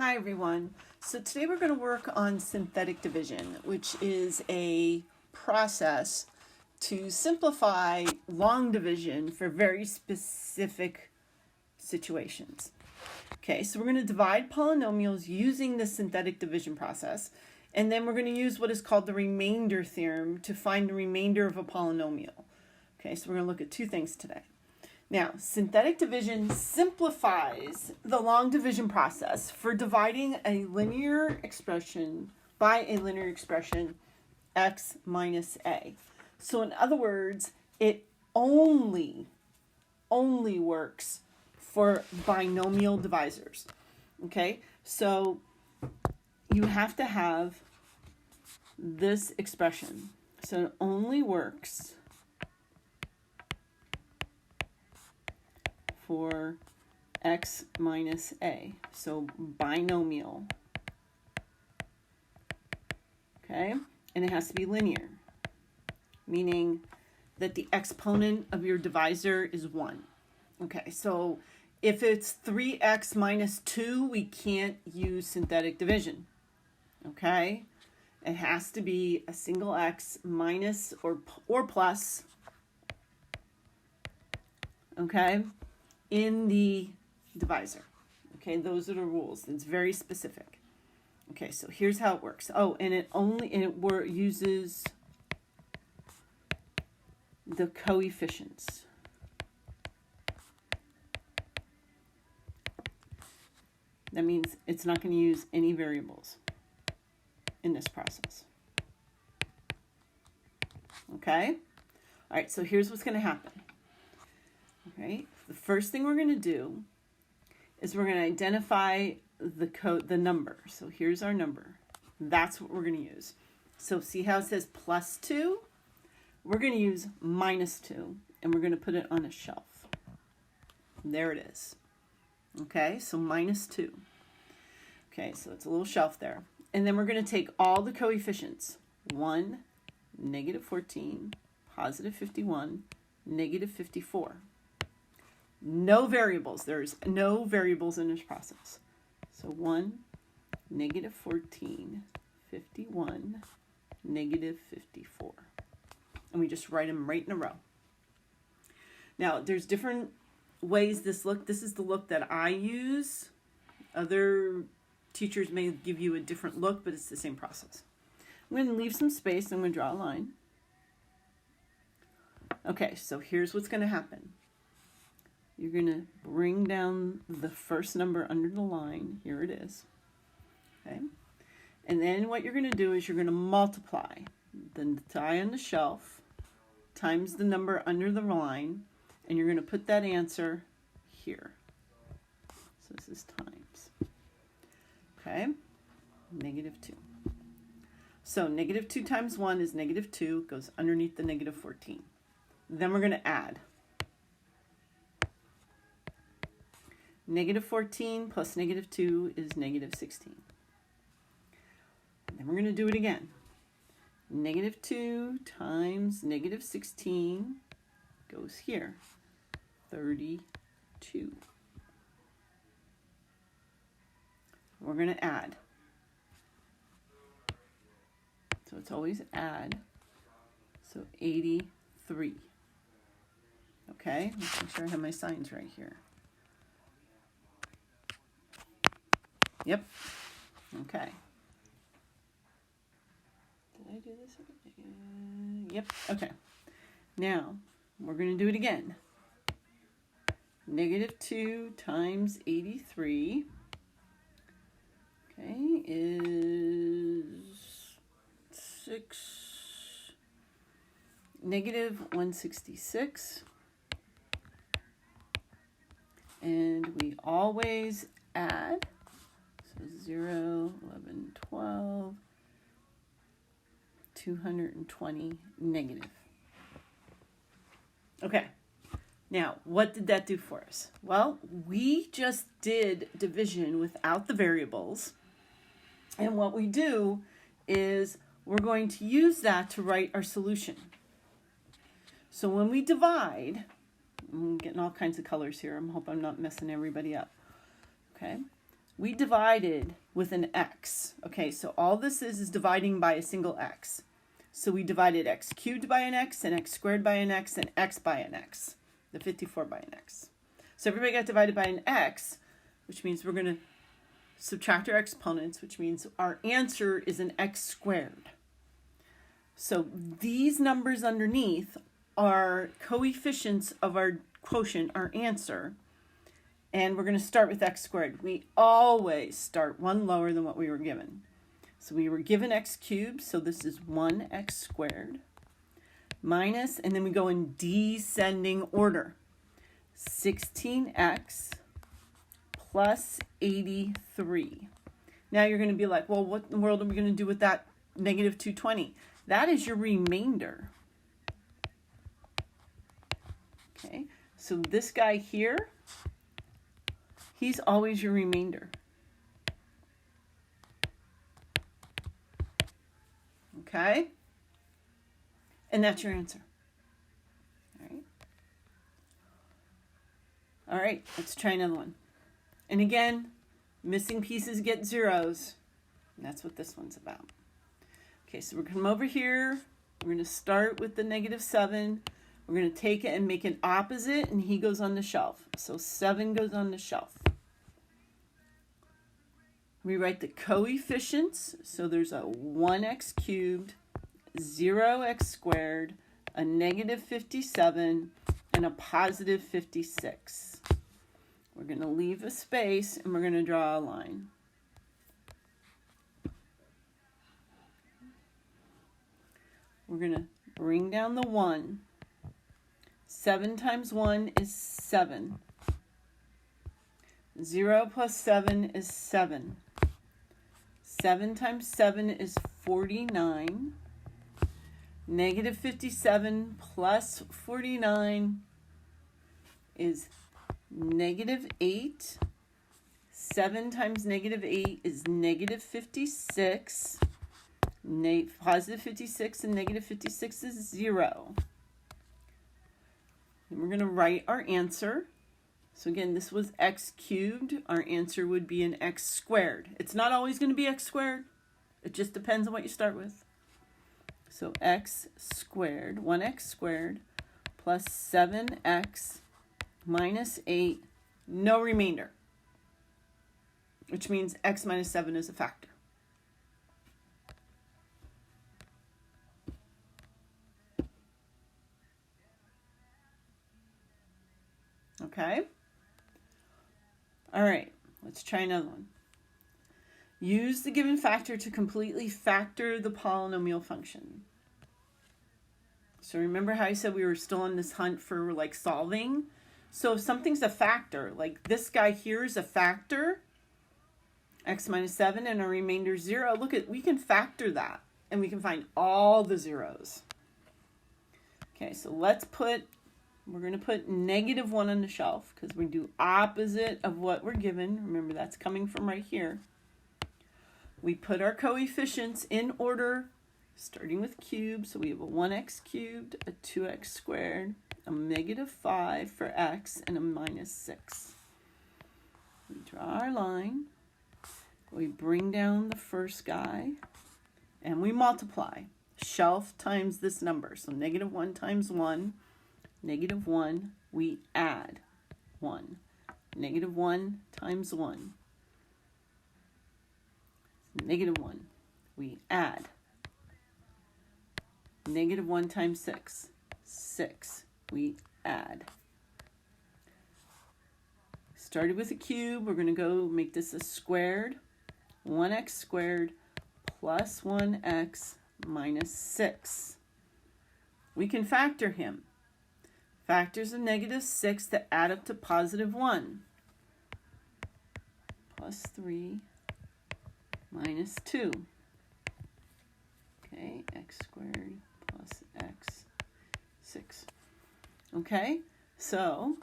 Hi everyone. So today we're going to work on synthetic division, which is a process to simplify long division for very specific situations. Okay, so we're going to divide polynomials using the synthetic division process, and then we're going to use what is called the remainder theorem to find the remainder of a polynomial. Okay, so we're going to look at two things today. Now, synthetic division simplifies the long division process for dividing a linear expression by a linear expression x minus a. So in other words, it only works for binomial divisors. Okay, so you have to have this expression. So it only works for x minus a, so binomial, okay? And it has to be linear, meaning that the exponent of your divisor is 1. Okay, so if it's 3x minus 2, we can't use synthetic division, okay? It has to be a single x minus or plus, okay, in the divisor. Okay, those are the rules. It's very specific. Okay, so here's how it works. Oh, and it uses the coefficients. That means it's not going to use any variables in this process. Okay? All right, so here's what's going to happen. Okay, the first thing we're going to do is we're going to identify the number. So here's our number. That's what we're going to use. So see how it says plus 2? We're going to use minus 2, and we're going to put it on a shelf. There it is. Okay, so minus 2. Okay, so it's a little shelf there. And then we're going to take all the coefficients. 1, negative 14, positive 51, negative 54. No variables. There's no variables in this process. So 1, negative 14, 51, negative 54. And we just write them right in a row. Now, there's different ways this look. This is the look that I use. Other teachers may give you a different look, but it's the same process. I'm going to leave some space. I'm going to draw a line. Okay, so here's what's going to happen. You're going to bring down the first number under the line. Here it is. Okay. And then what you're going to do is you're going to multiply the die on the shelf times the number under the line, and you're going to put that answer here. So this is times. Okay. Negative 2. So negative 2 times 1 is negative 2, goes underneath the negative 14. Then we're going to add. Negative 14 plus negative 2 is negative 16. And then we're going to do it again. Negative 2 times negative 16 goes here. 32. We're going to add. So it's always add. So 83. Okay, let's make sure I have my signs right here. Yep. Okay. Did I do this? Yep. Okay. Now, we're going to do it again. Negative 2 times 83, okay, is negative 166. And we always add. So 0, 11, 12, 220, negative. Okay, now what did that do for us? Well, we just did division without the variables. And what we do is we're going to use that to write our solution. So when we divide, I'm getting all kinds of colors here. I hope I'm not messing everybody up. Okay. we divided with an x. Okay, so all this is dividing by a single x. So we divided x cubed by an x, and x squared by an x, and x by an x. The 54 by an x. So everybody got divided by an x, which means we're going to subtract our exponents, which means our answer is an x squared. So these numbers underneath are coefficients of our quotient, our answer, and we're going to start with x squared. We always start one lower than what we were given. So we were given x cubed, so this is 1x squared, minus, and then we go in descending order, 16x plus 83. Now you're going to be like, well, what in the world are we going to do with that negative 220? That is your remainder. Okay, so this guy here, he's always your remainder. Okay? And that's your answer. All right. All right, let's try another one. And again, missing pieces get zeros. And that's what this one's about. Okay, so we're going to come over here. We're going to start with the -7. We're going to take it and make it opposite, and he goes on the shelf. So 7 goes on the shelf. We write the coefficients. So there's a 1x cubed, 0x squared, a -57, and a +56. We're going to leave a space, and we're going to draw a line. We're going to bring down the 1. 7 times 1 is 7. 0 plus 7 is 7. 7 times 7 is 49. -57 plus 49 is -8. 7 times -8 is -56. +56 and -56 is 0. And we're going to write our answer. So again, this was x cubed. Our answer would be an x squared. It's not always going to be x squared. It just depends on what you start with. So x squared, 1x squared, plus 7x minus 8, no remainder. Which means x minus 7 is a factor. Okay? All right, let's try another one. Use the given factor to completely factor the polynomial function. So remember how I said we were still on this hunt for like solving? So if something's a factor, like this guy here is a factor, x minus 7 and a remainder 0, look at, we can factor that and we can find all the zeros. Okay, so we're going to put -1 on the shelf because we do opposite of what we're given. Remember, that's coming from right here. We put our coefficients in order, starting with cubes. So we have a 1x cubed, a 2x squared, a -5 for x, and a -6. We draw our line. We bring down the first guy, and we multiply. Shelf times this number. So -1 times 1. -1, we add 1. -1 times 1. -1, we add. -1 times 6. 6, we add. Started with a cube, we're going to go make this a squared. 1x squared plus 1x minus 6. We can factor him. Factors of -6 that add up to +1. Plus 3 minus 2. Okay, x squared plus x 6. Okay, so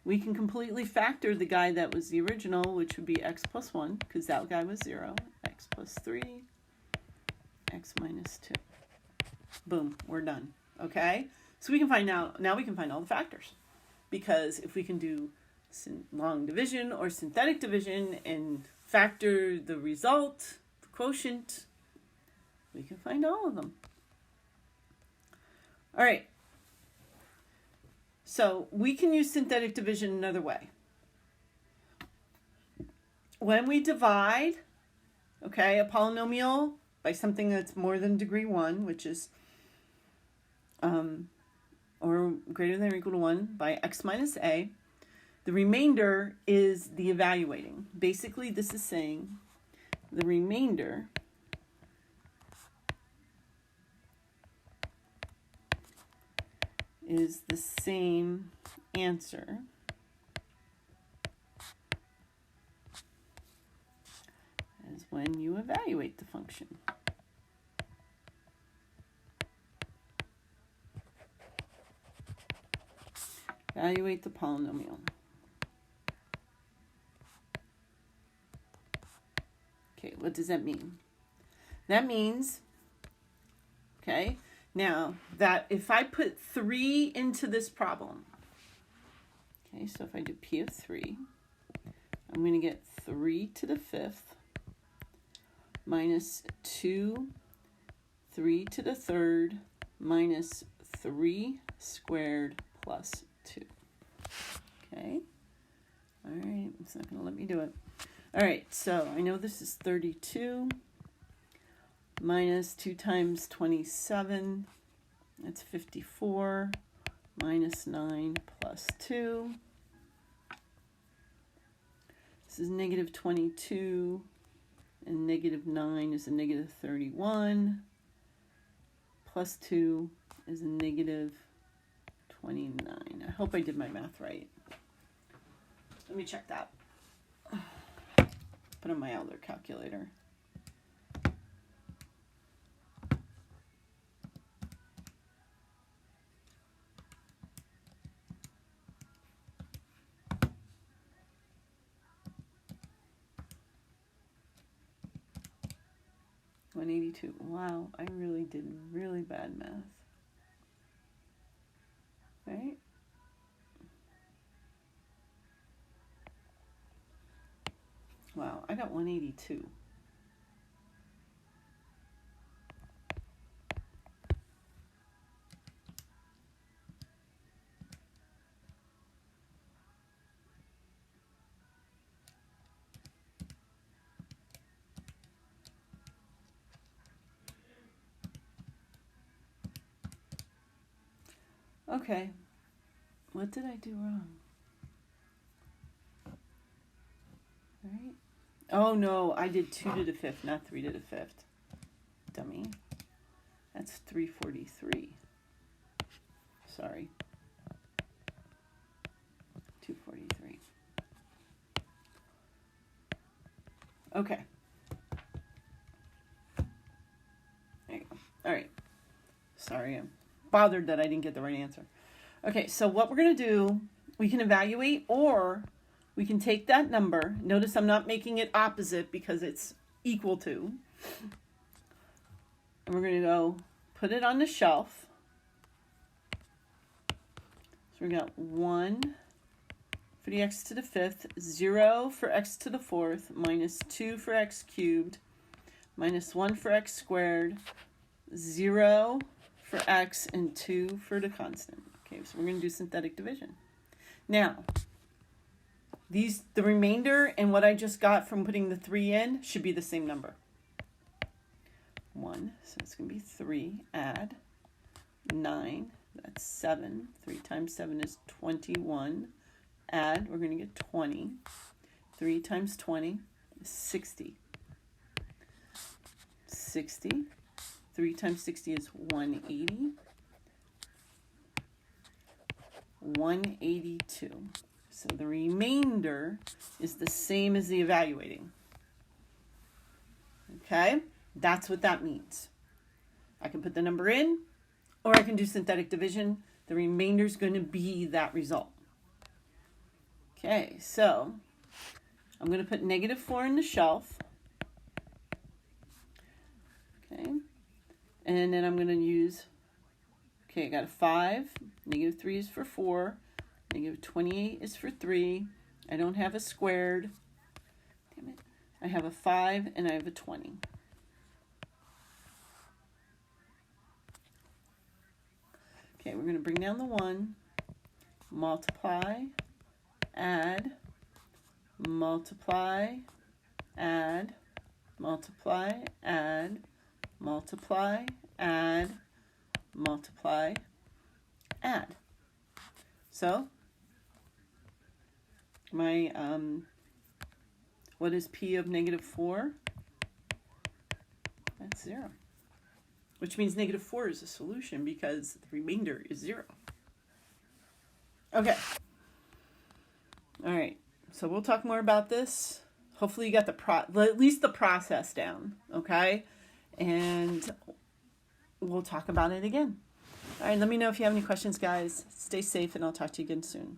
we can completely factor the guy that was the original, which would be x plus 1, because that guy was 0. X plus 3, x minus 2. Boom, we're done. Okay? So we can find now we can find all the factors. Because if we can do long division or synthetic division and factor the result, the quotient, we can find all of them. All right. So we can use synthetic division another way. When we divide, okay, a polynomial by something that's more than degree 1, which is or greater than or equal to 1 by x minus a, the remainder is the evaluating. Basically, this is saying the remainder is the same answer as when you evaluate the function. Evaluate the polynomial. Okay, what does that mean? That means, okay, now that if I put 3 into this problem, okay, so if I do P of 3, I'm going to get 3 to the 5th minus 2, 3 to the 3rd minus 3 squared plus 2. Okay, all right, it's not going to let me do it. All right, so I know this is 32 minus 2 times 27, that's 54, minus 9 plus 2. This is negative 22, and negative 9 is a negative 31, plus 2 is a negative 29. I hope I did my math right. Let me check that. Put on my other calculator. $182. Wow, I really did really bad math. Right? Wow, I got 182. Okay, what did I do wrong? Right? Oh no, I did 2 to the 5th, not 3 to the 5th. Dummy. That's 343. Sorry. 243. Okay. There you go. All right. Sorry, I'm bothered that I didn't get the right answer. Okay, so what we're going to do, we can evaluate or we can take that number. Notice I'm not making it opposite because it's equal to. And we're going to go put it on the shelf. So we got 1 for the x to the 5th, 0 for x to the 4th, minus 2 for x cubed, minus 1 for x squared, 0 for x, and 2 for the constant. Okay, so we're going to do synthetic division. Now, the remainder and what I just got from putting the 3 in should be the same number. 1, so it's going to be 3, add 9, that's 7. 3 times 7 is 21. Add, we're going to get 20. 3 times 20 is 60. 60. 3 times 60 is 180. 182. So the remainder is the same as the evaluating. Okay? That's what that means. I can put the number in, or I can do synthetic division. The remainder is going to be that result. Okay, so I'm going to put negative 4 in the shelf. Okay, and then I'm going to use, okay, I got a 5. Negative 3 is for 4. Negative 28 is for 3. I don't have a squared. Damn it. I have a 5 and I have a 20. Okay, we're going to bring down the 1, multiply, add, multiply, add, multiply, add, multiply, add, multiply, add. So my, what is p of -4? That's 0. Which means -4 is a solution because the remainder is 0. Okay. All right. So we'll talk more about this. Hopefully you got at least the process down, okay? And we'll talk about it again. All right, let me know if you have any questions, guys. Stay safe, and I'll talk to you again soon.